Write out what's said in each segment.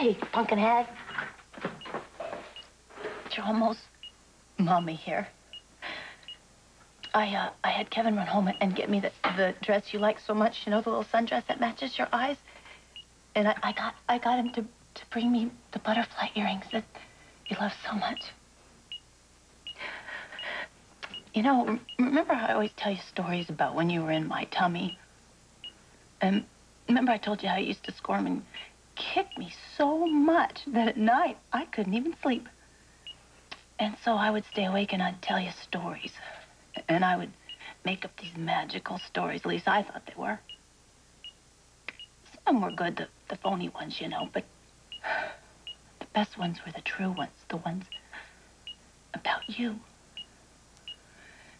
Hey, pumpkin head. You're almost mommy here. I had Kevin run home and get me the dress you like so much, you know, the little sundress that matches your eyes. And I got him to bring me the butterfly earrings that you love so much. You know, remember how I always tell you stories about when you were in my tummy? And remember I told you how you used to squirm and kick me so much that at night I couldn't even sleep. And so I would stay awake and I'd tell you stories. And I would make up these magical stories, at least I thought they were. Some were good, the phony ones, you know, but the best ones were the true ones, the ones about you.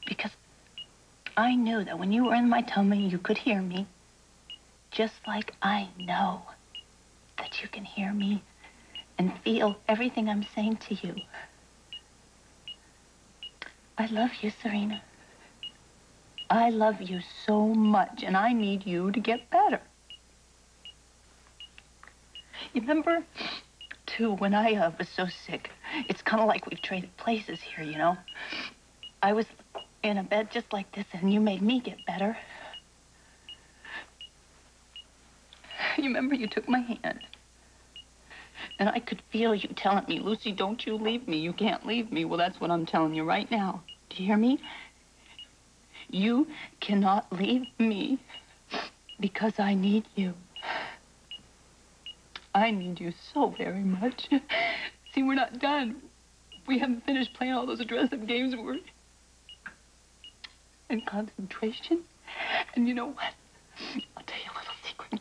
Because I knew that when you were in my tummy, you could hear me, just like I know that you can hear me and feel everything I'm saying to you. I love you, Serena. I love you so much, and I need you to get better. You remember, too, when I was so sick, it's kind of like we've traded places here, you know? I was in a bed just like this, and you made me get better. You remember you took my hand, and I could feel you telling me, Lucy, don't you leave me. You can't leave me. Well, that's what I'm telling you right now. Do you hear me? You cannot leave me because I need you. I need you so very much. See, we're not done. We haven't finished playing all those dress-up games. We're in concentration. And you know what? I'll tell you a little secret.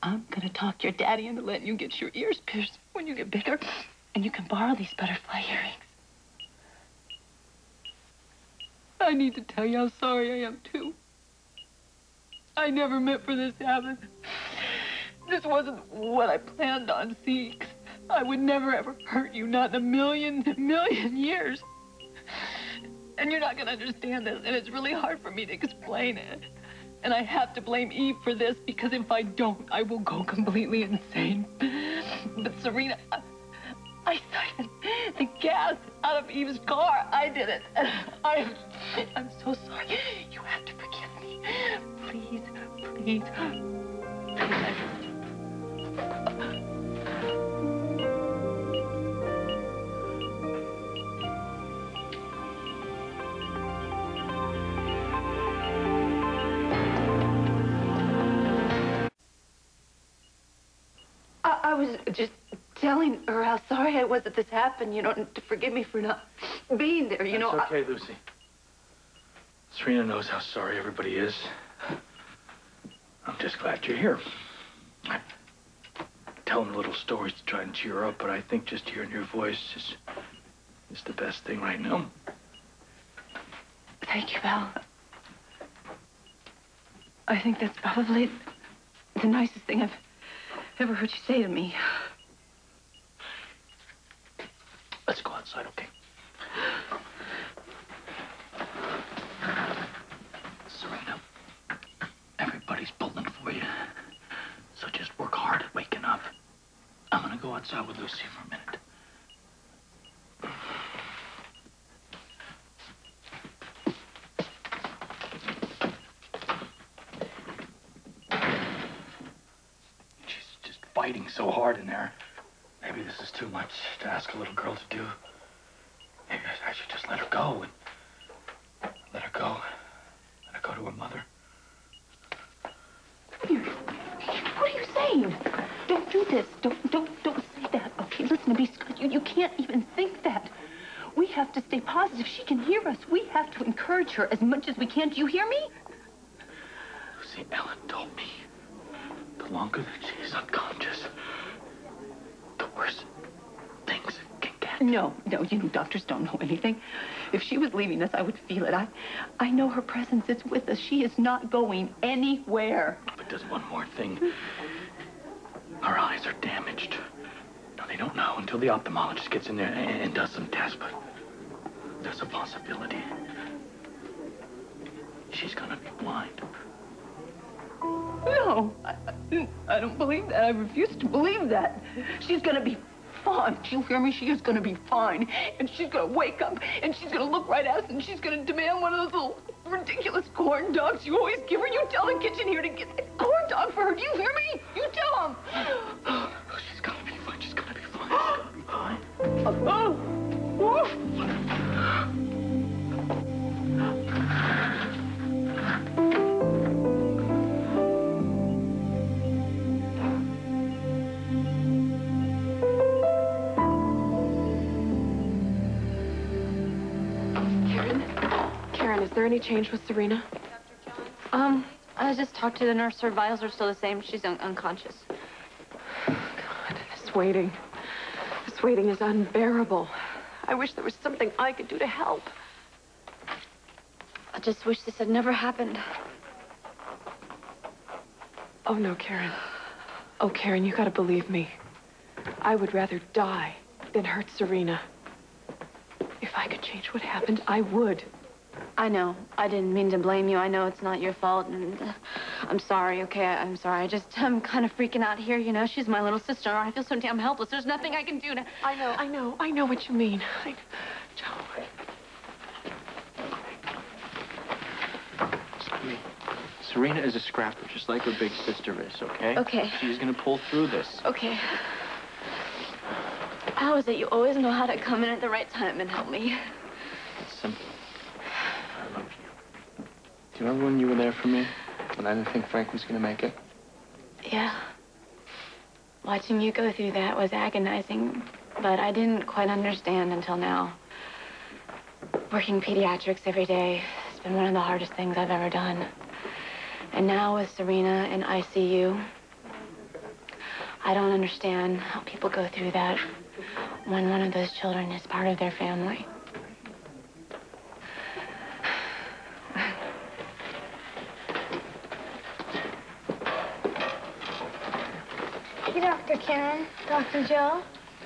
I'm gonna talk your daddy into letting you get your ears pierced when you get bigger, and you can borrow these butterfly earrings. I need to tell you how sorry I am, too. I never meant for this to happen. This wasn't what I planned on, see? I would never, ever hurt you, not in a million years. And you're not going to understand this, and it's really hard for me to explain it. And I have to blame Eve for this, because if I don't, I will go completely insane. But Serena, I siphoned the gas out of Eve's car. I did it. I'm so sorry. You have to forgive me. Please, please. I was just telling her how sorry I was that this happened, you know, and to forgive me for not being there, you know. It's okay, Lucy. Serena knows how sorry everybody is. I'm just glad you're here. I'm telling little stories to try and cheer her up, but I think just hearing your voice is the best thing right now. Thank you, Val. I think that's probably the nicest thing I've ever heard you say to me. Let's go outside, okay? Serena, everybody's pulling for you. So just work hard at waking up. I'm gonna go outside with Lucy for a minute. She's just fighting so hard in there. Maybe this is too much to ask a little girl to do. Maybe I should just let her go and let her go. Let her go to her mother. What are you saying? Don't do this. Don't say that. Okay, listen to me, Scott. You can't even think that. We have to stay positive. She can hear us. We have to encourage her as much as we can. Do you hear me? Lucy, Ellen told me the longer that she's unconscious, the worse things can get. No, you know, doctors don't know anything. If she was leaving us, I would feel it. I know her presence is with us. She is not going anywhere. But there's one more thing. Her eyes are damaged. Now, they don't know until the ophthalmologist gets in there and does some tests, but there's a possibility. She's gonna be blind. No, I don't believe that. I refuse to believe that. She's gonna be fine. You hear me? She is gonna be fine. And she's gonna wake up, and she's gonna look right at us, and she's gonna demand one of those little ridiculous corn dogs you always give her. You tell the kitchen here to get a corn dog for her. Do you hear me? You tell them. Oh, she's gonna be fine. She's gonna be fine. She's gonna be fine. Karen, is there any change with Serena? I just talked to the nurse. Her vitals are still the same. She's unconscious. God, this waiting is unbearable. I wish there was something I could do to help. I just wish this had never happened. Oh, no, Karen. Oh, Karen, you gotta believe me. I would rather die than hurt Serena. If I could change what happened, I would. I know. I didn't mean to blame you. I know it's not your fault, and I'm sorry, okay? I'm sorry. I'm kind of freaking out here, you know? She's my little sister. I feel so damn helpless. There's nothing I can do to... I know what you mean. Joe. Serena is a scrapper, just like her big sister is, okay? Okay. She's gonna pull through this. Okay. How is it you always know how to come in at the right time and help me? It's simple. I love you. Do you remember when you were there for me? When I didn't think Frank was gonna make it? Yeah. Watching you go through that was agonizing, but I didn't quite understand until now. Working pediatrics every day has been one of the hardest things I've ever done. And now with Serena in ICU, I don't understand how people go through that when one of those children is part of their family. Hey, Dr. Karen. Dr. Joe.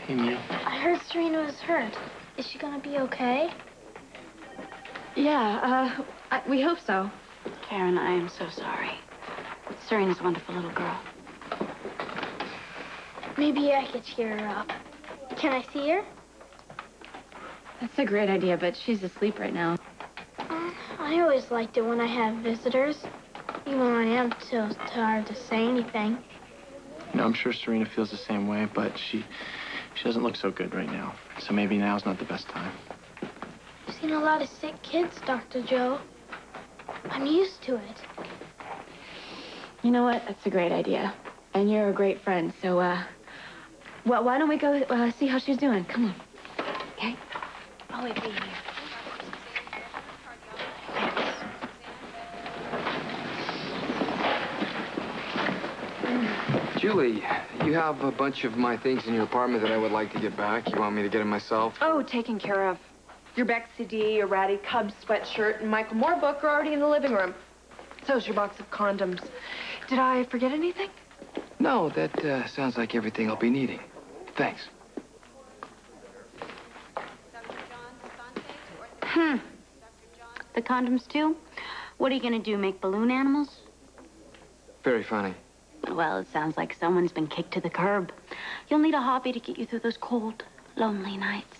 Hey, Neil. I heard Serena was hurt. Is she gonna be okay? Yeah, we hope so. Karen, I am so sorry. Serena's a wonderful little girl. Maybe I could cheer her up. Can I see her? That's a great idea, but she's asleep right now. I always liked it when I have visitors, even when I am too tired to say anything. No, I'm sure Serena feels the same way, but she doesn't look so good right now. So maybe now's not the best time. I've seen a lot of sick kids, Dr. Joe. I'm used to it. You know what? That's a great idea. And you're a great friend, so, well, why don't we go see how she's doing? Come on. Okay? I'll wait for you here. Julie, you have a bunch of my things in your apartment that I would like to get back. You want me to get them myself? Oh, taken care of. Your Beck CD, your Ratty Cubs sweatshirt, and Michael Moore book are already in the living room. So's your box of condoms. Did I forget anything? No, that sounds like everything I'll be needing. Thanks. The condoms, too? What are you gonna do, make balloon animals? Very funny. Well, it sounds like someone's been kicked to the curb. You'll need a hobby to get you through those cold, lonely nights.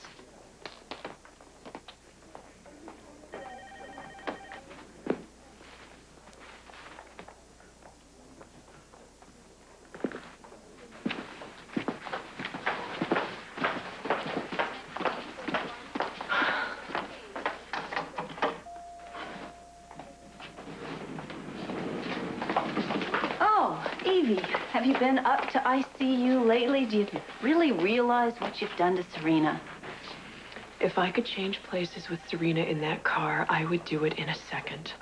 Have you been up to ICU lately? Do you really realize what you've done to Serena? If I could change places with Serena in that car, I would do it in a second.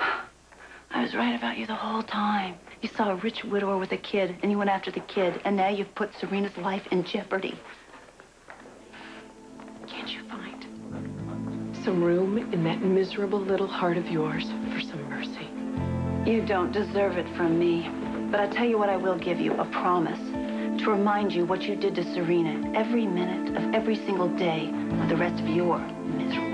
I was right about you the whole time. You saw a rich widower with a kid, and you went after the kid, and now you've put Serena's life in jeopardy. Can't you find some room in that miserable little heart of yours for some mercy? You don't deserve it from me. But I'll tell you what I will give you, a promise. To remind you what you did to Serena every minute of every single day for the rest of your miserable